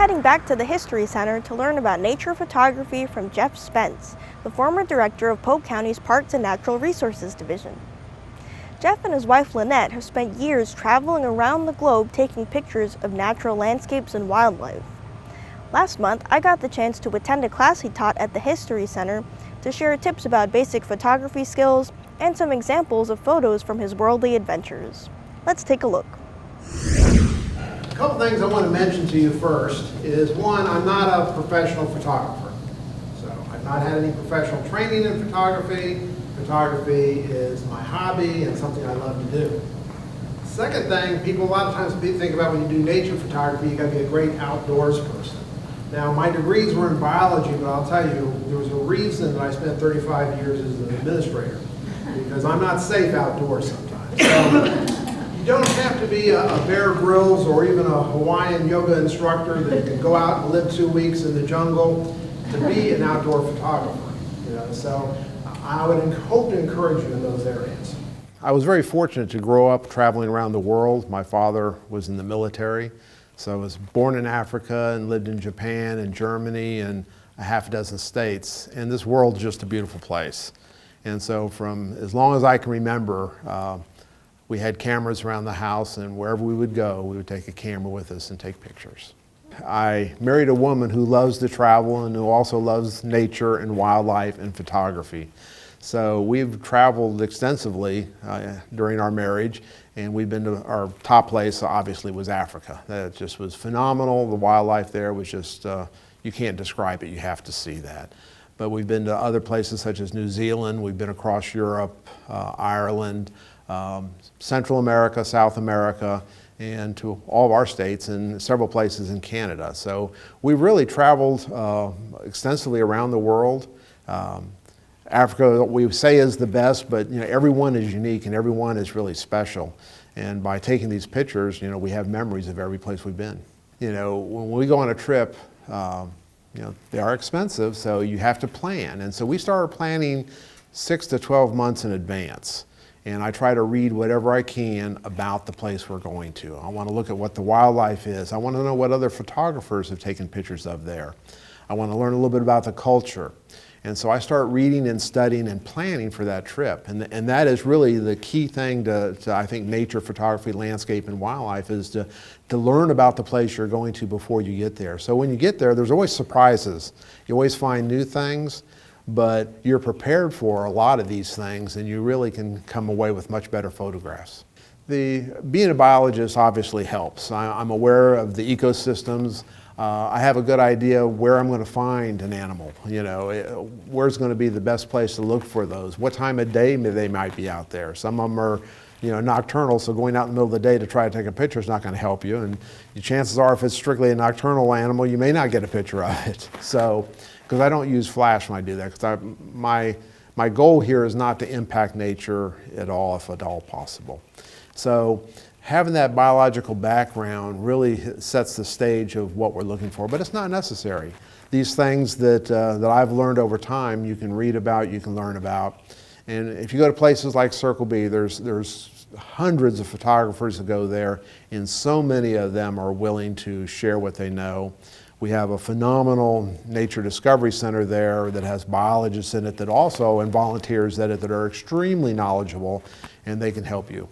heading back to the History Center to learn about nature photography from Jeff Spence, the former director of Polk County's Parks and Natural Resources Division. Jeff and his wife Lynette have spent years traveling around the globe taking pictures of natural landscapes and wildlife. Last month, I got the chance to attend a class he taught at the History Center to share tips about basic photography skills and some examples of photos from his worldly adventures. Let's take a look. A couple things I want to mention to you first is, one, I'm not a professional photographer. So I've not had any professional training in photography. Photography is my hobby and something I love to do. Second thing, people a lot of times think about when you do nature photography, you got to be a great outdoors person. Now, my degrees were in biology, but I'll tell you, there was a reason that I spent 35 years as an administrator, because I'm not safe outdoors sometimes. So, you don't have to be a Bear Grylls or even a Hawaiian yoga instructor that can go out and live 2 weeks in the jungle to be an outdoor photographer. So I would hope to encourage you in those areas. I was very fortunate to grow up traveling around the world. My father was in the military, so I was born in Africa and lived in Japan and Germany and a half dozen states. And this world's just a beautiful place. And so from as long as I can remember, we had cameras around the house, and wherever we would go, we would take a camera with us and take pictures. I married a woman who loves to travel and who also loves nature and wildlife and photography. So we've traveled extensively during our marriage, and we've been to our top place, obviously, was Africa. That just was phenomenal. The wildlife there was just, you can't describe it, you have to see that. But we've been to other places such as New Zealand, we've been across Europe, Ireland, Central America, South America, and to all of our states and several places in Canada. So we've really traveled extensively around the world. Africa, we say, is the best, but everyone is unique and everyone is really special. And by taking these pictures, we have memories of every place we've been. When we go on a trip, they are expensive, so you have to plan. And so we started planning 6 to 12 months in advance. And I try to read whatever I can about the place we're going to. I want to look at what the wildlife is. I want to know what other photographers have taken pictures of there. I want to learn a little bit about the culture. And so I start reading and studying and planning for that trip. And that is really the key thing to I think, nature photography, landscape, and wildlife, is to learn about the place you're going to before you get there. So when you get there, there's always surprises. You always find new things, but you're prepared for a lot of these things, and you really can come away with much better photographs. Being a biologist obviously helps. I'm aware of the ecosystems. I have a good idea where I'm going to find an animal. Where's going to be the best place to look for those? What time of day they might be out there? Some of them are nocturnal, so going out in the middle of the day to try to take a picture is not going to help you. And the chances are, if it's strictly a nocturnal animal, you may not get a picture of it. So, because I don't use flash when I do that, because my goal here is not to impact nature at all, if at all possible. So having that biological background really sets the stage of what we're looking for, but it's not necessary. These things that I've learned over time, you can read about, you can learn about. And if you go to places like Circle B, there's hundreds of photographers that go there, and so many of them are willing to share what they know. We have a phenomenal nature discovery center there that has biologists in it and volunteers in it that are extremely knowledgeable, and they can help you.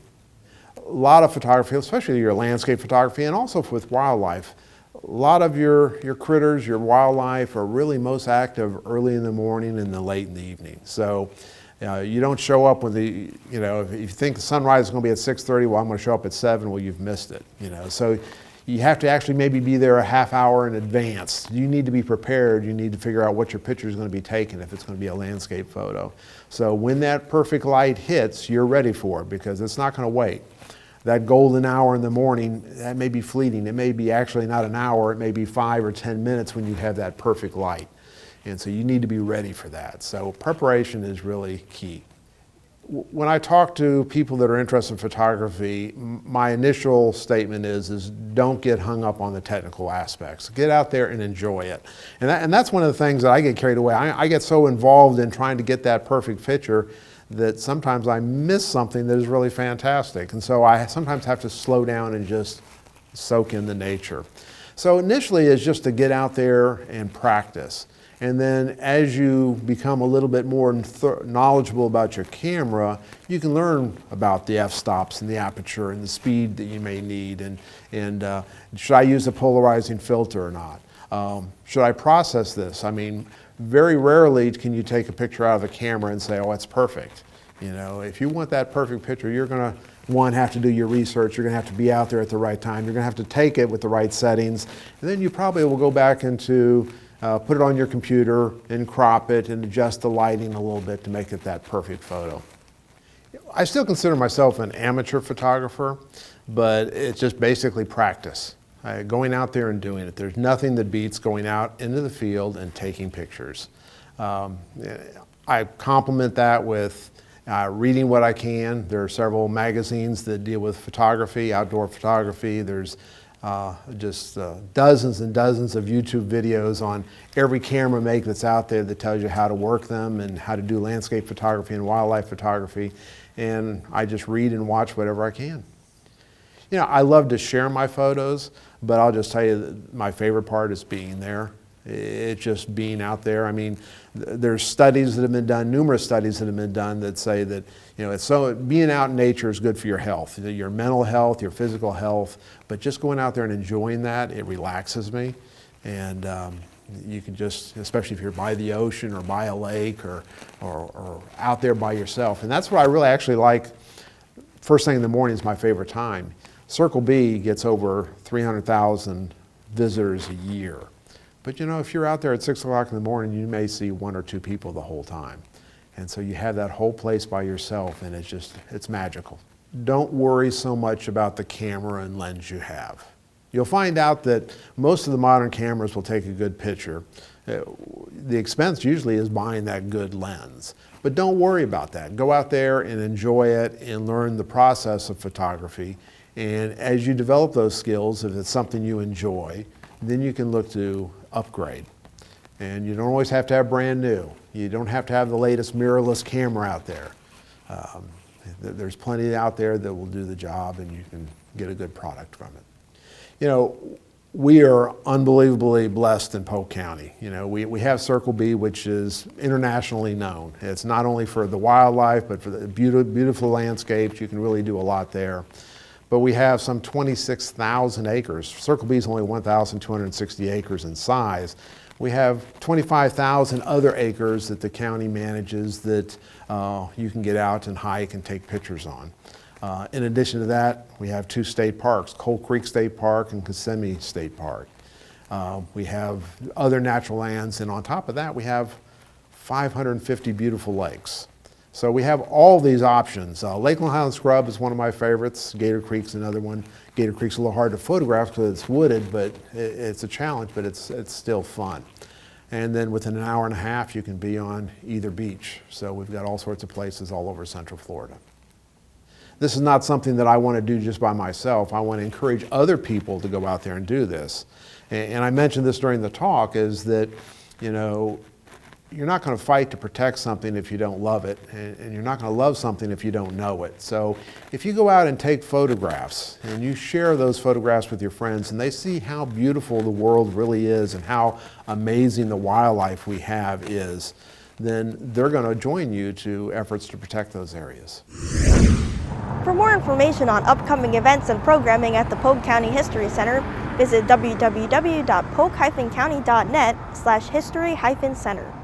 A lot of photography, especially your landscape photography, and also with wildlife, a lot of your critters, your wildlife, are really most active early in the morning and then late in the evening. So you don't show up when if you think the sunrise is going to be at 6:30, well, I'm going to show up at 7, well, you've missed it. So you have to actually maybe be there a half hour in advance. You need to be prepared. You need to figure out what your picture is going to be taken, if it's going to be a landscape photo. So when that perfect light hits, you're ready for it, because it's not going to wait. That golden hour in the morning, that may be fleeting. It may be actually not an hour, it may be 5 or 10 minutes when you have that perfect light. And so you need to be ready for that. So preparation is really key. When I talk to people that are interested in photography, my initial statement is don't get hung up on the technical aspects. Get out there and enjoy it. And that's one of the things that I get carried away. I get so involved in trying to get that perfect picture that sometimes I miss something that is really fantastic. And so I sometimes have to slow down and just soak in the nature. So initially it's just to get out there and practice. And then as you become a little bit more knowledgeable about your camera, you can learn about the f-stops and the aperture and the speed that you may need, and should I use a polarizing filter or not? Should I process this? I mean, very rarely can you take a picture out of the camera and say, oh, it's perfect. You know, if you want that perfect picture, you're gonna, one, have to do your research, you're gonna have to be out there at the right time, you're gonna have to take it with the right settings, and then you probably will go back into put it on your computer and crop it and adjust the lighting a little bit to make it that perfect photo. I still consider myself an amateur photographer, but it's just basically practice. Going out there and doing it. There's nothing that beats going out into the field and taking pictures. I complement that with reading what I can. There are several magazines that deal with photography, outdoor photography. There's just dozens and dozens of YouTube videos on every camera make that's out there that tells you how to work them and how to do landscape photography and wildlife photography. And I just read and watch whatever I can. You know, I love to share my photos, but I'll just tell you that my favorite part is being there. It's just being out there. I mean, there's studies that have been done, numerous studies that have been done that say that, you know, it's so being out in nature is good for your health, your mental health, your physical health, but just going out there and enjoying that, it relaxes me. And you can just, especially if you're by the ocean or by a lake or out there by yourself. And that's what I really actually like. First thing in the morning is my favorite time. Circle B gets over 300,000 visitors a year. But you know, if you're out there at 6 o'clock in the morning, you may see 1 or 2 people the whole time. And so you have that whole place by yourself, and it's just, it's magical. Don't worry so much about the camera and lens you have. You'll find out that most of the modern cameras will take a good picture. The expense usually is buying that good lens. But don't worry about that. Go out there and enjoy it and learn the process of photography. And as you develop those skills, if it's something you enjoy, then you can look to upgrade. And you don't always have to have brand new. You don't have to have the latest mirrorless camera out there. There's plenty out there that will do the job, and you can get a good product from it. You know, we are unbelievably blessed in Polk County. You know, we have Circle B, which is internationally known. It's not only for the wildlife, but for the beautiful landscapes. You can really do a lot there. But we have some 26,000 acres. Circle B is only 1,260 acres in size. We have 25,000 other acres that the county manages that you can get out and hike and take pictures on. In addition to that, we have 2 state parks, Cold Creek State Park and Kissimmee State Park. We have other natural lands, and on top of that, we have 550 beautiful lakes. So we have all these options. Lakeland Highland Scrub is one of my favorites. Gator Creek's another one. Gator Creek's a little hard to photograph because it's wooded, but it's a challenge, but it's still fun. And then within an hour and a half, you can be on either beach. So we've got all sorts of places all over Central Florida. This is not something that I want to do just by myself. I want to encourage other people to go out there and do this. And I mentioned this during the talk, is that, you know, you're not going to fight to protect something if you don't love it, and you're not going to love something if you don't know it. So if you go out and take photographs and you share those photographs with your friends and they see how beautiful the world really is and how amazing the wildlife we have is, then they're going to join you to efforts to protect those areas. For more information on upcoming events and programming at the Polk County History Center, visit www.polk-county.net/history-center.